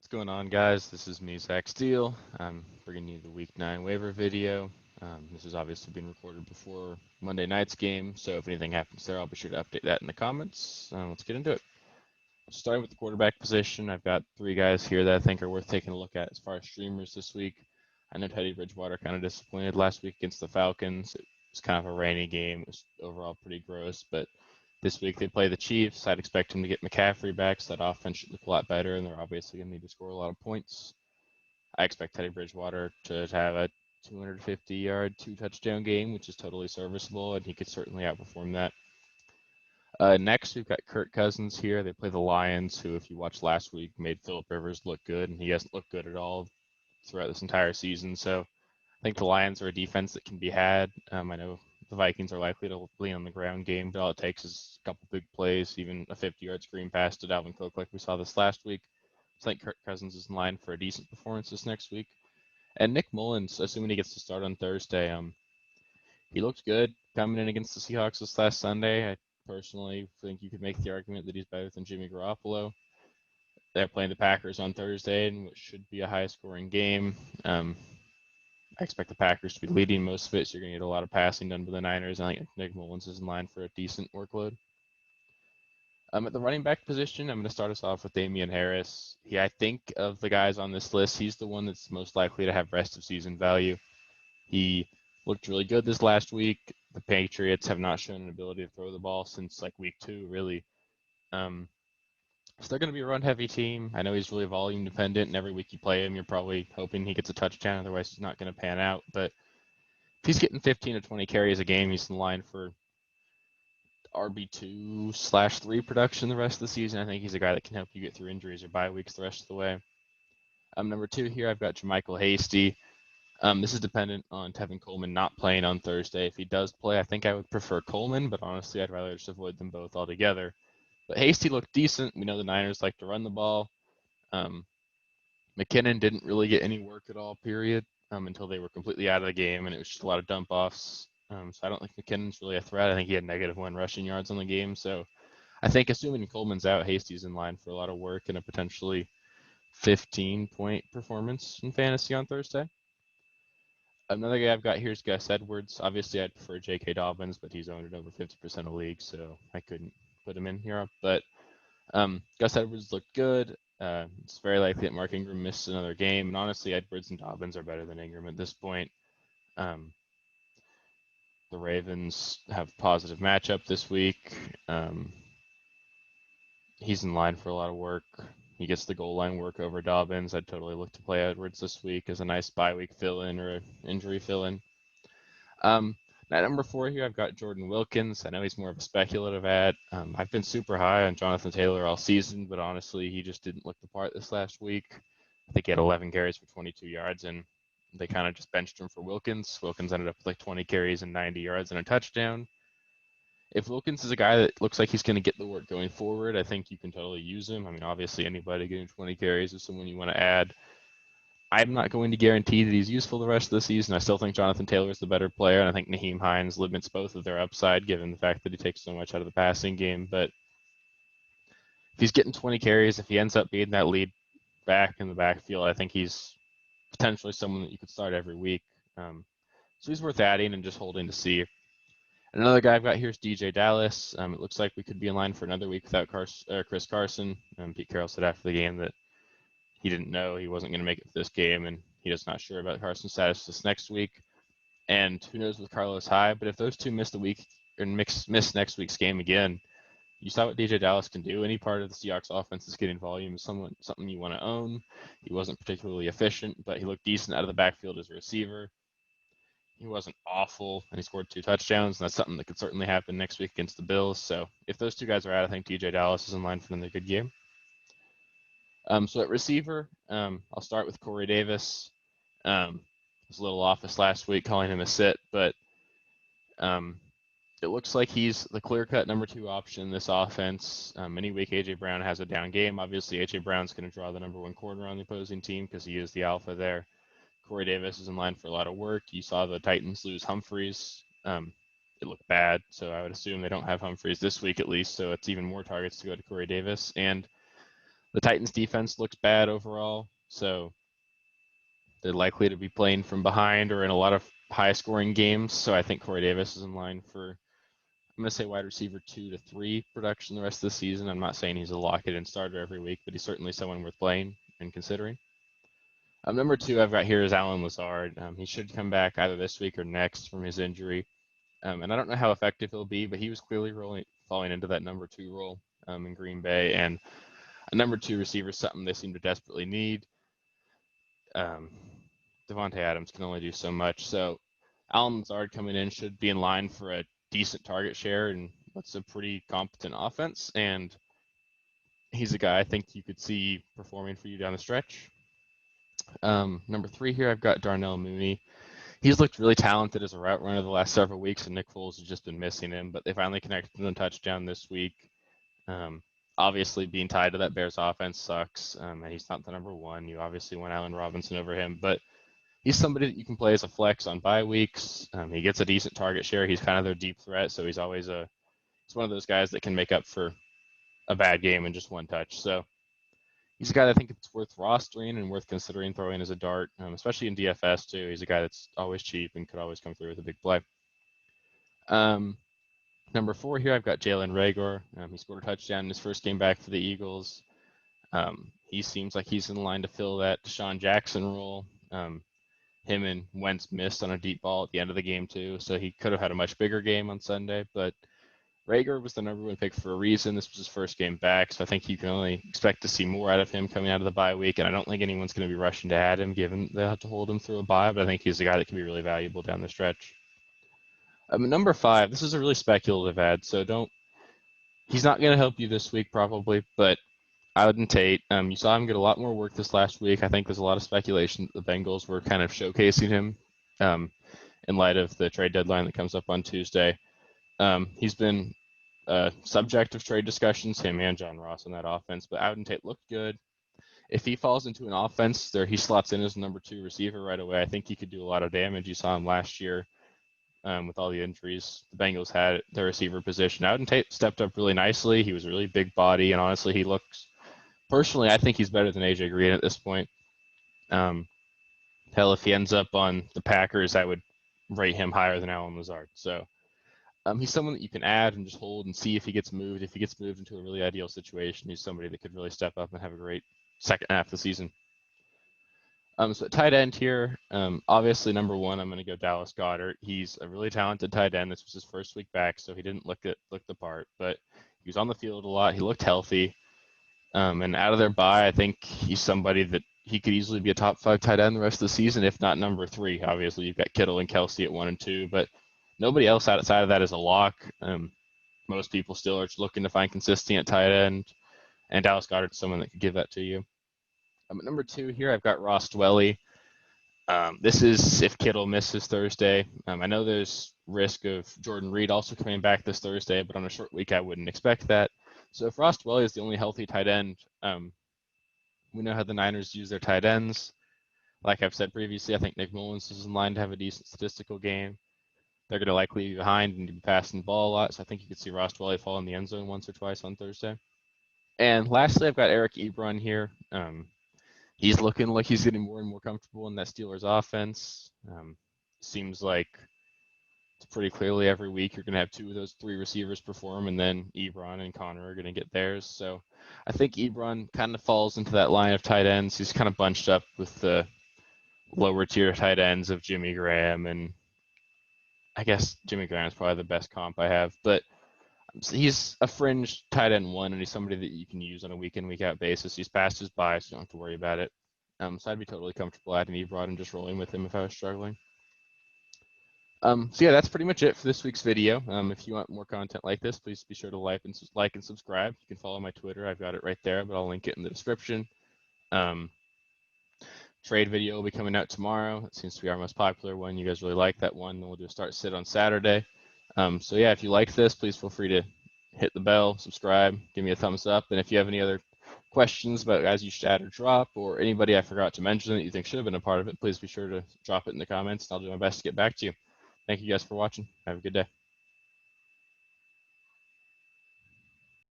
What's going on, guys? This is me, Zach Steele. I'm bringing you the Week 9 waiver video. This has obviously been recorded before Monday night's game, so if anything happens there, I'll be sure to update that in the comments. Let's get into it. Starting with the quarterback position, I've got three guys here that I think are worth taking a look at as far as streamers this week. I know Teddy Bridgewater kind of disappointed last week against the Falcons. It was kind of a rainy game. It was overall pretty gross, but this week they play the Chiefs. I'd expect him to get McCaffrey back, so that offense should look a lot better, and they're obviously going to need to score a lot of points. I expect Teddy Bridgewater to have a 250-yard, two-touchdown game, which is totally serviceable, and he could certainly outperform that. Next, we've got Kirk Cousins here. They play the Lions, who, if you watched last week, made Philip Rivers look good, and he hasn't looked good at all throughout this entire season. So I think the Lions are a defense that can be had. I know the Vikings are likely to lean on the ground game, but all it takes is a couple big plays, even a 50-yard screen pass to Dalvin Cook like we saw this last week. So I think Kirk Cousins is in line for a decent performance this next week. And Nick Mullins, assuming he gets to start on Thursday, he looked good coming in against the Seahawks this last Sunday. I personally think you could make the argument that he's better than Jimmy Garoppolo. They're playing the Packers on Thursday, in which should be a high-scoring game. I expect the Packers to be leading most of it, so you're going to get a lot of passing done by the Niners. I think Nick Mullins is in line for a decent workload. At the running back position, I'm going to start us off with Damian Harris. I think of the guys on this list, he's the one that's most likely to have rest of season value. He looked really good this last week. The Patriots have not shown an ability to throw the ball since like week 2, really. So they're going to be a run-heavy team. I know he's really volume dependent, and every week you play him, you're probably hoping he gets a touchdown. Otherwise, he's not going to pan out. But if he's getting 15 to 20 carries a game, he's in line for RB2/3 production the rest of the season. I think he's a guy that can help you get through injuries or bye weeks the rest of the way. Number 2 here, I've got JaMycal Hasty. This is dependent on Tevin Coleman not playing on Thursday. If he does play, I think I would prefer Coleman, but honestly, I'd rather just avoid them both altogether. But Hasty looked decent. We know the Niners like to run the ball. McKinnon didn't really get any work at all, period, until they were completely out of the game, and it was just a lot of dump-offs. So I don't think McKinnon's really a threat. I think he had -1 rushing yards on the game. So I think assuming Coleman's out, Hasty's in line for a lot of work and a potentially 15-point performance in fantasy on Thursday. Another guy I've got here is Gus Edwards. Obviously, I'd prefer J.K. Dobbins, but he's owned in over 50% of leagues, so I couldn't put him in here. But Gus Edwards looked good. It's very likely that Mark Ingram missed another game. And honestly, Edwards and Dobbins are better than Ingram at this point. The Ravens have a positive matchup this week. He's in line for a lot of work. He gets the goal line work over Dobbins. I'd totally look to play Edwards this week as a nice bye week fill-in or an injury fill-in. At number 4 here, I've got Jordan Wilkins. I know he's more of a speculative ad. I've been super high on Jonathan Taylor all season, but honestly, he just didn't look the part this last week. I think he had 11 carries for 22 yards, and they kind of just benched him for Wilkins. Wilkins ended up with like 20 carries and 90 yards and a touchdown. If Wilkins is a guy that looks like he's going to get the work going forward, I think you can totally use him. I mean, obviously, anybody getting 20 carries is someone you want to add. I'm not going to guarantee that he's useful the rest of the season. I still think Jonathan Taylor is the better player, and I think Nyheim Hines limits both of their upside, given the fact that he takes so much out of the passing game. But if he's getting 20 carries, if he ends up being that lead back in the backfield, I think he's potentially someone that you could start every week. So he's worth adding and just holding to see. And another guy I've got here is DJ Dallas. It looks like we could be in line for another week without Chris Carson. Pete Carroll said after the game that he didn't know he wasn't going to make it for this game, and he is not sure about Carson's status this next week. And who knows with Carlos Hyde, but if those two miss the week and miss next week's game again, you saw what DJ Dallas can do. Any part of the Seahawks offense is getting volume is something you want to own. He wasn't particularly efficient, but he looked decent out of the backfield as a receiver. He wasn't awful, and he scored 2 touchdowns, and that's something that could certainly happen next week against the Bills. So if those two guys are out, I think DJ Dallas is in line for another good game. So at receiver, I'll start with Corey Davis. I was a little off this last week calling him a sit, but it looks like he's the clear-cut number 2 option in this offense. Any week A.J. Brown has a down game. Obviously, A.J. Brown's going to draw the number 1 corner on the opposing team because he is the alpha there. Corey Davis is in line for a lot of work. You saw the Titans lose Humphreys. It looked bad, so I would assume they don't have Humphreys this week at least, so it's even more targets to go to Corey Davis. And The Titans defense looks bad overall, so they're likely to be playing from behind or in a lot of high scoring games. So I think Corey Davis is in line for, I'm going to say wide receiver 2 to 3 production the rest of the season. I'm not saying he's a lock it in starter every week, but he's certainly someone worth playing and considering. Number 2 I've got here is Allen Lazard. He should come back either this week or next from his injury. And I don't know how effective he'll be, but he was clearly falling into that number 2 role in Green Bay. And a number 2 receiver is something they seem to desperately need. Davante Adams can only do so much. So Allen Lazard coming in should be in line for a decent target share and what's a pretty competent offense. And he's a guy I think you could see performing for you down the stretch. Number 3 here, I've got Darnell Mooney. He's looked really talented as a route runner the last several weeks, and Nick Foles has just been missing him, but they finally connected on a touchdown this week. Obviously, being tied to that Bears offense sucks, and he's not the number 1. You obviously want Allen Robinson over him, but he's somebody that you can play as a flex on bye weeks. He gets a decent target share. He's kind of their deep threat, so he's one of those guys that can make up for a bad game in just one touch. So he's a guy that I think it's worth rostering and worth considering throwing as a dart, especially in DFS too. He's a guy that's always cheap and could always come through with a big play. Number 4 here, I've got Jalen Reagor. He scored a touchdown in his first game back for the Eagles. He seems like he's in line to fill that Deshaun Jackson role. Him and Wentz missed on a deep ball at the end of the game too, so he could have had a much bigger game on Sunday, but Reagor was the number 1 pick for a reason. This was his first game back, so I think you can only expect to see more out of him coming out of the bye week, and I don't think anyone's going to be rushing to add him, given they'll have to hold him through a bye, but I think he's a guy that can be really valuable down the stretch. Number 5, this is a really speculative ad, so he's not going to help you this week probably, but Auden Tate, you saw him get a lot more work this last week. I think there's a lot of speculation that the Bengals were kind of showcasing him in light of the trade deadline that comes up on Tuesday. He's been subject of trade discussions, him and John Ross in that offense, but Auden Tate looked good. If he falls into an offense there, he slots in as number 2 receiver right away. I think he could do a lot of damage. You saw him last year with all the injuries the Bengals had at their receiver position. Auden Tate stepped up really nicely. He was a really big body, and honestly, he looks, personally, I think he's better than AJ Green at this point. Hell, if he ends up on the Packers, I would rate him higher than Allen Lazard. So he's someone that you can add and just hold and see if he gets moved. If he gets moved into a really ideal situation, he's somebody that could really step up and have a great second half of the season. So at tight end here, obviously number 1, I'm going to go Dallas Goedert. He's a really talented tight end. This was his first week back, so he didn't look the part, but he was on the field a lot. He looked healthy. And out of their bye, I think he's somebody that he could easily be a top 5 tight end the rest of the season, if not number 3. Obviously, you've got Kittle and Kelsey at 1 and 2, but nobody else outside of that is a lock. Most people still are looking to find consistency at tight end, and Dallas Goedert's someone that could give that to you. At number 2 here, I've got Ross Dwelley. This is if Kittle misses Thursday. I know there's risk of Jordan Reed also coming back this Thursday, but on a short week, I wouldn't expect that. So if Ross Dwelley is the only healthy tight end, we know how the Niners use their tight ends. Like I've said previously, I think Nick Mullins is in line to have a decent statistical game. They're going to likely be behind and be passing the ball a lot, so I think you could see Ross Dwelley fall in the end zone once or twice on Thursday. And lastly, I've got Eric Ebron here. He's looking like he's getting more and more comfortable in that Steelers offense. Seems like it's pretty clearly every week you're going to have 2 of those 3 receivers perform, and then Ebron and Connor are going to get theirs. So I think Ebron kind of falls into that line of tight ends. He's kind of bunched up with the lower tier tight ends of Jimmy Graham, and I guess Jimmy Graham is probably the best comp I have, but he's a fringe tight end 1, and he's somebody that you can use on a week in, week out basis. He's past his bye, so you don't have to worry about it. So I'd be totally comfortable adding Ebron and just rolling with him if I was struggling. So yeah, that's pretty much it for this week's video. If you want more content like this, please be sure to like and subscribe. You can follow my Twitter. I've got it right there, but I'll link it in the description. Trade video will be coming out tomorrow. It seems to be our most popular one. You guys really like that one. Then we'll do a start sit on Saturday. So yeah, if you like this, please feel free to hit the bell, subscribe, give me a thumbs up. And if you have any other questions about guys you should add or drop, or anybody I forgot to mention that you think should have been a part of it, please be sure to drop it in the comments, and I'll do my best to get back to you. Thank you guys for watching. Have a good day.